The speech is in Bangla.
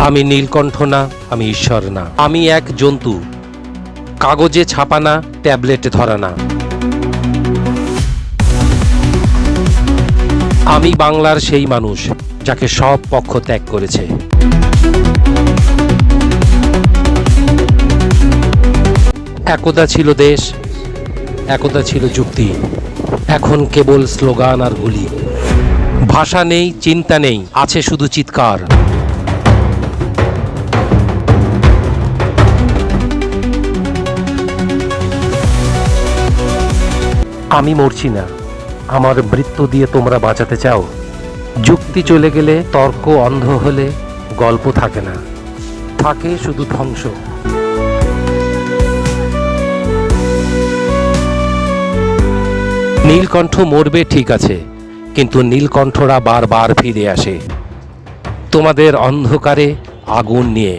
আমি নীলকণ্ঠ না, আমি ঈশ্বর না, আমি এক জন্তু, কাগজে ছাপা না, ট্যাবলেটে ধরা না। আমি বাংলার সেই মানুষ যাকে সব পক্ষ ত্যাগ করেছে। একদা ছিল দেশ, একদা ছিল যুক্তি, এখন কেবল স্লোগান আর গুলি। ভাষা নেই, চিন্তা নেই, আছে শুধু চিৎকার। আমি মরছি না, আমার মৃত্যু দিয়ে তোমরা বাঁচাতে চাও। যুক্তি চলে গেলে, তর্ক অন্ধ হলে গল্প থাকে না, থাকে শুধু ধ্বংস। নীলকণ্ঠ মরবে ঠিক আছে, কিন্তু নীলকণ্ঠরা বারবার ফিরে আসে তোমাদের অন্ধকারে আগুন নিয়ে।